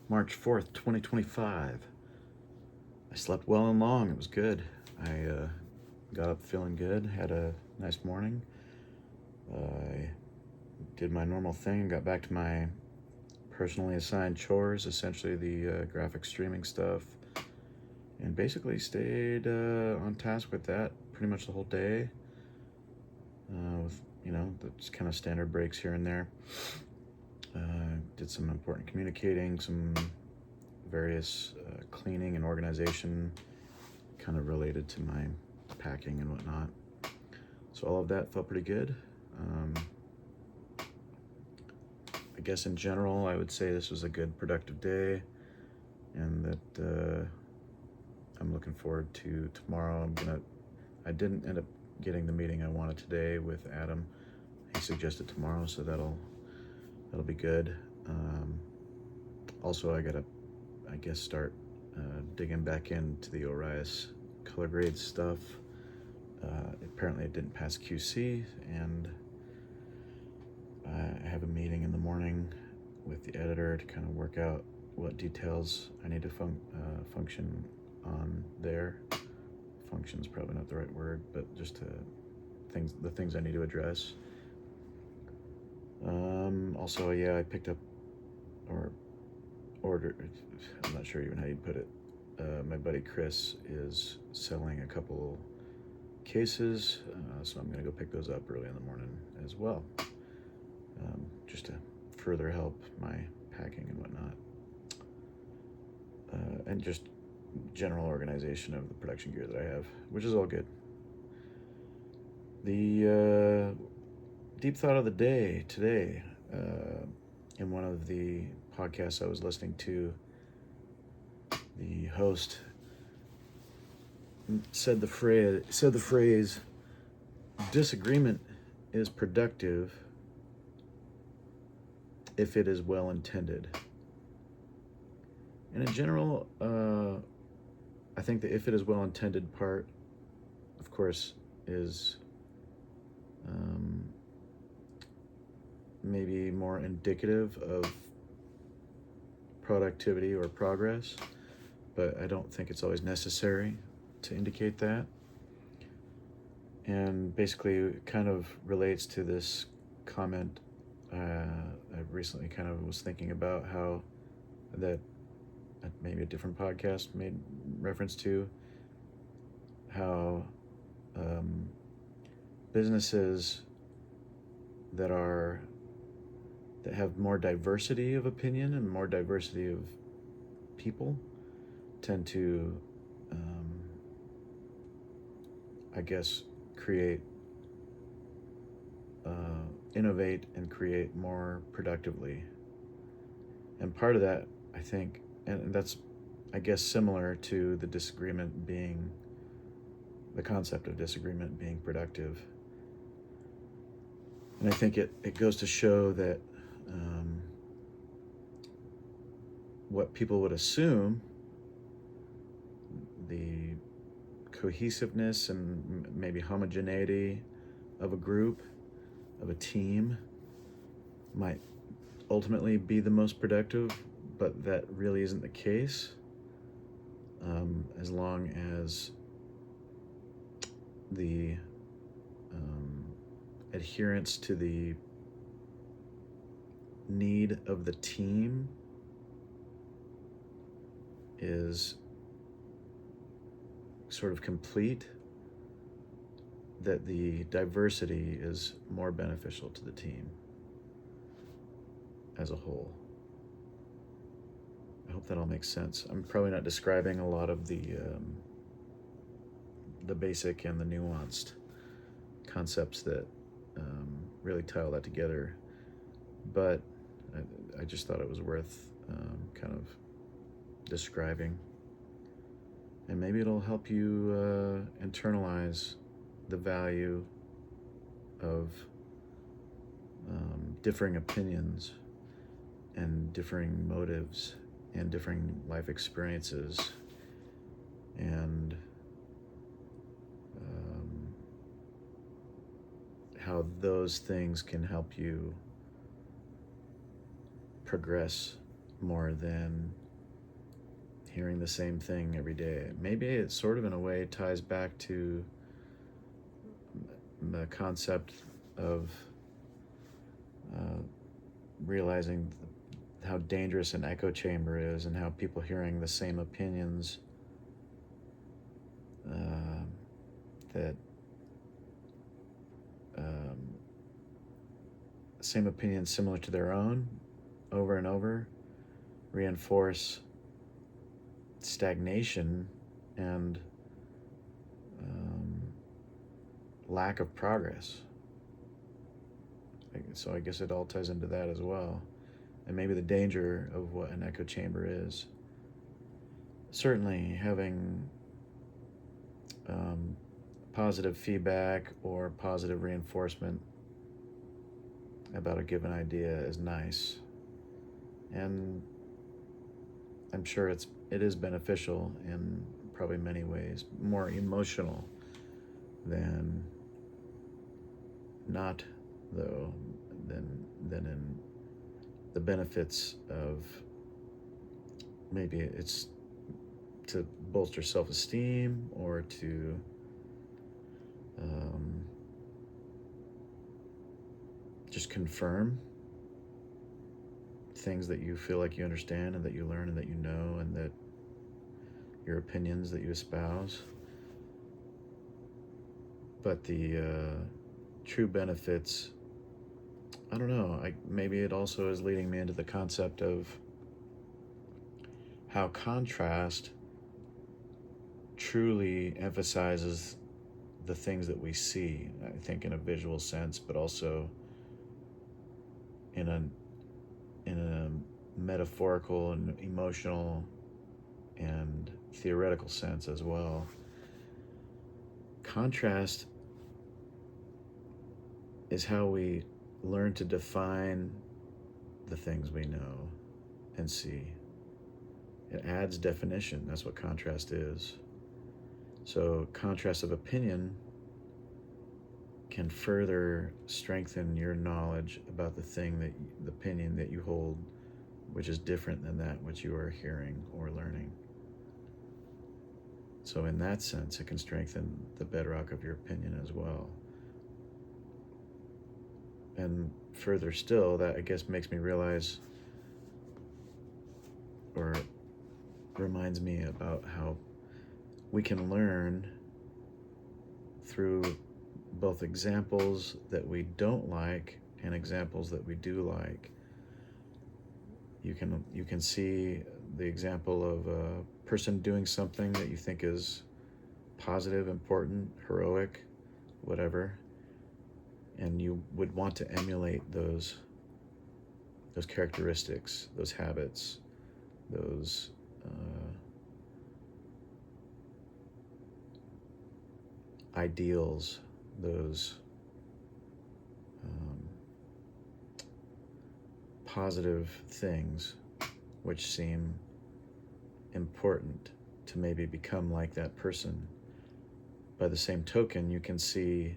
March 4th, 2025. I slept well and long. It was good. I got up feeling good, had a nice morning. I did my normal thing, got back to my personally assigned chores, essentially the graphic streaming stuff, and basically stayed on task with that pretty much the whole day, with, the kind of standard breaks here and there. Did some important communicating, some various cleaning and organization kind of related to my packing and whatnot. So all of that felt pretty good. I guess in general, I would say this was a good, productive day, and that I'm looking forward to tomorrow. I didn't end up getting the meeting I wanted today with Adam. He suggested tomorrow, so that'll be good. Also, I gotta, start digging back into the Orias color grade stuff. Apparently it didn't pass QC, and I have a meeting in the morning with the editor to kind of work out what details I need to function on there. Function's probably not the right word, but just the things I need to address. Also, I picked up or ordered, I'm not sure even how you'd put it. My buddy Chris is selling a couple cases, so I'm going to go pick those up early in the morning as well, just to further help my packing and whatnot, and just general organization of the production gear that I have, which is all good. The deep thought of the day today, in one of the podcasts I was listening to, the host said the phrase disagreement is productive if it is well intended. And in general, I think the if it is well intended part, of course, is maybe more indicative of productivity or progress, but I don't think it's always necessary to indicate that. And basically it kind of relates to this comment I recently kind of was thinking about, how that maybe a different podcast made reference to how businesses that have more diversity of opinion and more diversity of people tend to, create, innovate and create more productively. And part of that, I think, and that's, similar to the concept of disagreement being productive. And I think it goes to show that what people would assume, the cohesiveness and maybe homogeneity of a group, of a team, might ultimately be the most productive, but that really isn't the case, as long as the adherence to the need of the team is sort of complete, that the diversity is more beneficial to the team as a whole. I hope that all makes sense. I'm probably not describing a lot of the basic and the nuanced concepts that really tie all that together, but I just thought it was worth kind of describing, and maybe it'll help you internalize the value of differing opinions and differing motives and differing life experiences, and how those things can help you progress more than hearing the same thing every day. Maybe it sort of in a way ties back to the concept of uh, realizing how dangerous an echo chamber is, and how people hearing the same opinions that um, same opinions similar to their own over and over reinforce stagnation and lack of progress. So I guess it all ties into that as well. And maybe the danger of what an echo chamber is. Certainly having positive feedback or positive reinforcement about a given idea is nice. And I'm sure it is beneficial in probably many ways, more emotional than not, though, than in the benefits of maybe it's to bolster self-esteem or to just confirm things that you feel like you understand and that you learn and that you know, and that your opinions that you espouse. But the true benefits, I don't know, maybe it also is leading me into the concept of how contrast truly emphasizes the things that we see, I think in a visual sense, but also in a metaphorical and emotional and theoretical sense as well. Contrast is how we learn to define the things we know and see. It adds definition. That's what contrast is. So contrast of opinion can further strengthen your knowledge about the opinion that you hold, which is different than that which you are hearing or learning. So in that sense, it can strengthen the bedrock of your opinion as well. And further still, that I guess makes me realize, or reminds me about how we can learn through both examples that we don't like and examples that we do like. You can see the example of a person doing something that you think is positive, important, heroic, whatever, and you would want to emulate those characteristics, those habits, those ideals, those positive things which seem important to maybe become like that person. By the same token, you can see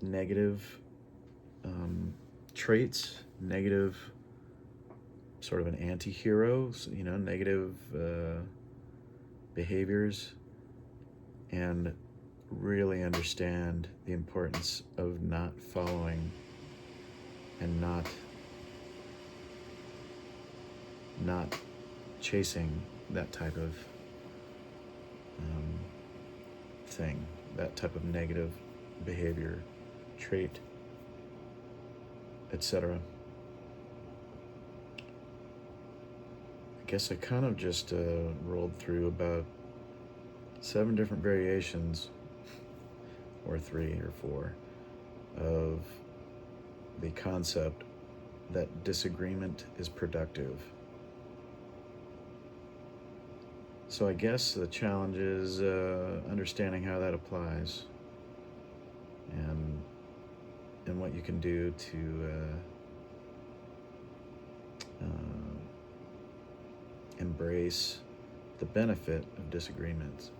negative traits, negative sort of an anti-hero, negative behaviors, and really understand the importance of not following and not chasing that type of thing, that type of negative behavior, trait, etc. I guess I kind of just rolled through about 7 different variations, or 3 or 4, of the concept that disagreement is productive. So I guess the challenge is understanding how that applies, and what you can do to embrace the benefit of disagreements,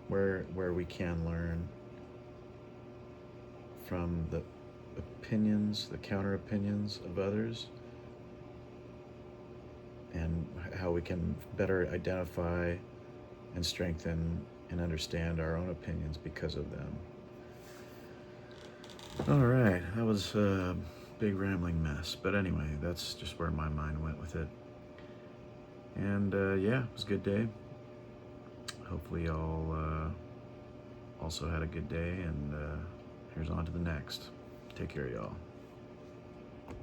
where we can learn from the opinions, the counter opinions of others, and how we can better identify and strengthen and understand our own opinions because of them. All right, that was a big rambling mess, but anyway, that's just where my mind went with it. And yeah, it was a good day. Hopefully y'all also had a good day, and here's on to the next. Take care, y'all.